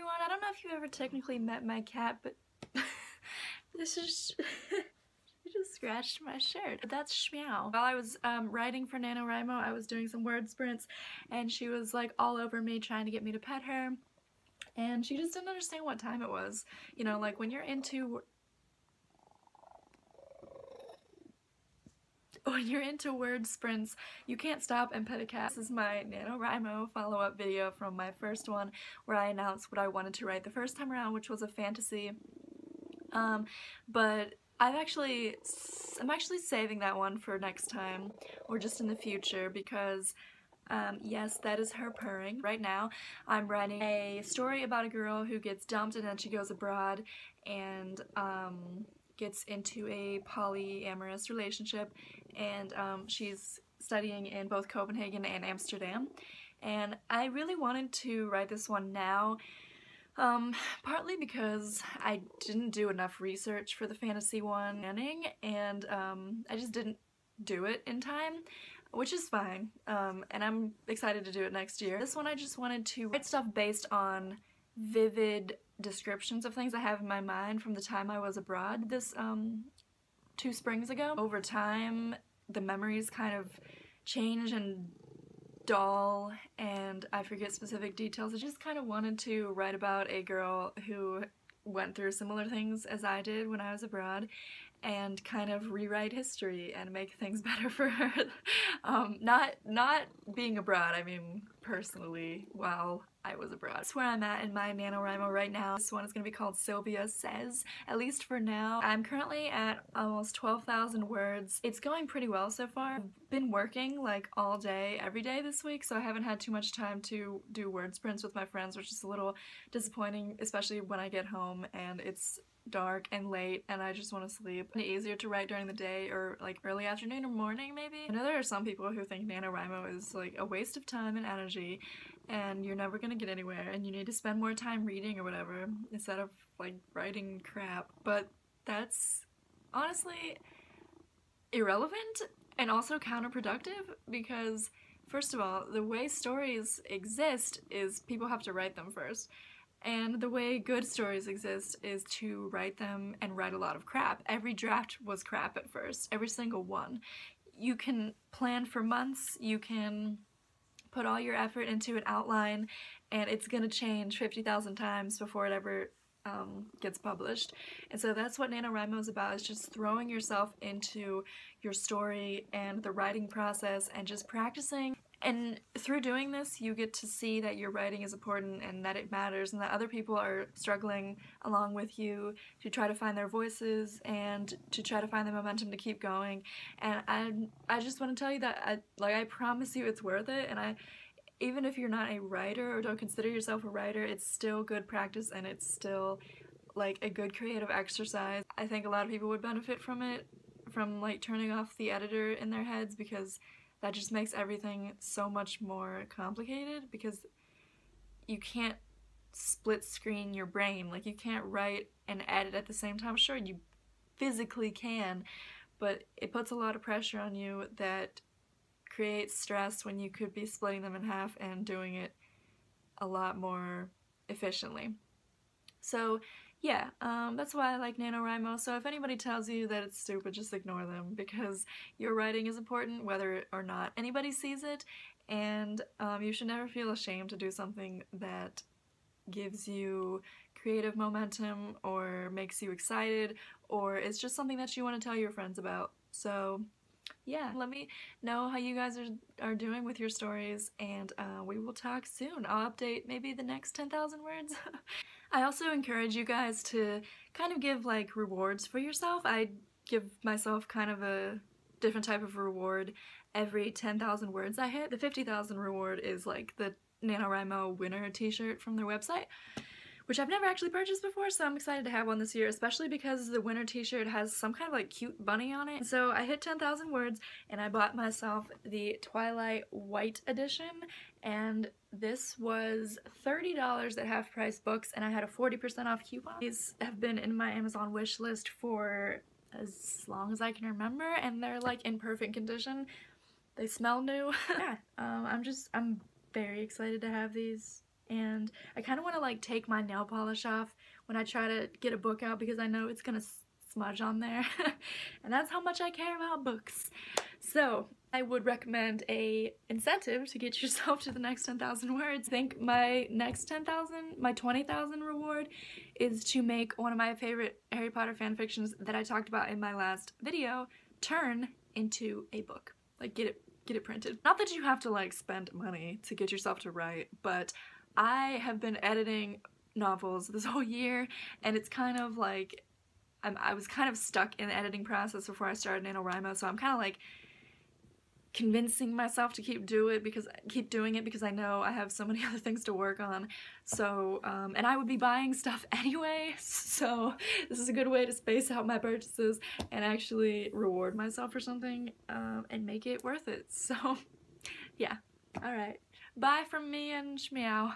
everyone. I don't know if you've ever technically met my cat, but this is... She just scratched my shirt. That's Meow. While I was writing for NaNoWriMo, I was doing some word sprints, and she was like all over me trying to get me to pet her, and she just didn't understand what time it was. You know, like when you're into word sprints, you can't stop and pet a cat. This is my NaNoWriMo follow-up video from my first one where I announced what I wanted to write the first time around, which was a fantasy. But I'm actually saving that one for next time or just in the future because yes, that is her purring. Right now I'm writing a story about a girl who gets dumped and then she goes abroad and gets into a polyamorous relationship, and she's studying in both Copenhagen and Amsterdam. And I really wanted to write this one now, partly because I didn't do enough research for the fantasy one, and I just didn't do it in time, which is fine, and I'm excited to do it next year. This one I just wanted to write stuff based on vivid descriptions of things I have in my mind from the time I was abroad this 2 springs ago. Over time, the memories kind of change and dull, and I forget specific details. I just kind of wanted to write about a girl who went through similar things as I did when I was abroad and kind of rewrite history and make things better for her. Not being abroad, I mean personally while I was abroad. That's where I'm at in my NaNoWriMo right now. This one is going to be called Sylvia Says, at least for now. I'm currently at almost 12,000 words. It's going pretty well so far. I've been working like all day, every day this week, so I haven't had too much time to do word sprints with my friends, which is a little disappointing, especially when I get home and it's dark and late and I just want to sleep. It's easier to write during the day or like early afternoon or morning maybe. I know there are some people who think NaNoWriMo is like a waste of time and energy and you're never gonna get anywhere and you need to spend more time reading or whatever instead of like writing crap, but that's honestly irrelevant and also counterproductive because first of all, the way stories exist is people have to write them first. And the way good stories exist is to write them and write a lot of crap. Every draft was crap at first, every single one. You can plan for months, you can put all your effort into an outline, and it's gonna change 50,000 times before it ever gets published. And so that's what NaNoWriMo is about, is just throwing yourself into your story and the writing process and just practicing. And through doing this, you get to see that your writing is important and that it matters and that other people are struggling along with you to try to find their voices and to try to find the momentum to keep going. And I just want to tell you that I promise you it's worth it, and even if you're not a writer or don't consider yourself a writer, it's still good practice and it's still like a good creative exercise. I think a lot of people would benefit from it, from like turning off the editor in their heads, because that just makes everything so much more complicated because you can't split screen your brain. Like you can't write and edit at the same time. Sure, you physically can, but it puts a lot of pressure on you that creates stress when you could be splitting them in half and doing it a lot more efficiently. So yeah, that's why I like NaNoWriMo. So if anybody tells you that it's stupid, just ignore them, because your writing is important whether or not anybody sees it, and you should never feel ashamed to do something that gives you creative momentum or makes you excited or it's just something that you want to tell your friends about. So yeah, let me know how you guys are doing with your stories, and we will talk soon. I'll update maybe the next 10,000 words. I also encourage you guys to kind of give like rewards for yourself. I give myself kind of a different type of reward every 10,000 words I hit. The 50,000 reward is like the NaNoWriMo winner t-shirt from their website, which I've never actually purchased before, so I'm excited to have one this year, especially because the winter t-shirt has some kind of like cute bunny on it. So I hit 10,000 words and I bought myself the Twilight White edition, and this was $30 at Half Price Books, and I had a 40% off coupon. These have been in my Amazon wish list for as long as I can remember, and they're like in perfect condition. They smell new. Yeah, I'm very excited to have these. and I kind of want to like take my nail polish off when I try to get a book out because I know it's gonna smudge on there and that's how much I care about books. So I would recommend a incentive to get yourself to the next 10,000 words. I think my next 10,000, my 20,000 reward is to make one of my favorite Harry Potter fanfictions that I talked about in my last video turn into a book. Like get it printed. Not that you have to like spend money to get yourself to write, but I have been editing novels this whole year and it's kind of like I was kind of stuck in the editing process before I started NaNoWriMo, so I'm kind of like convincing myself to keep doing it because I know I have so many other things to work on. So and I would be buying stuff anyway, so this is a good way to space out my purchases and actually reward myself for something and make it worth it. So yeah, alright, bye from me and Shmeow.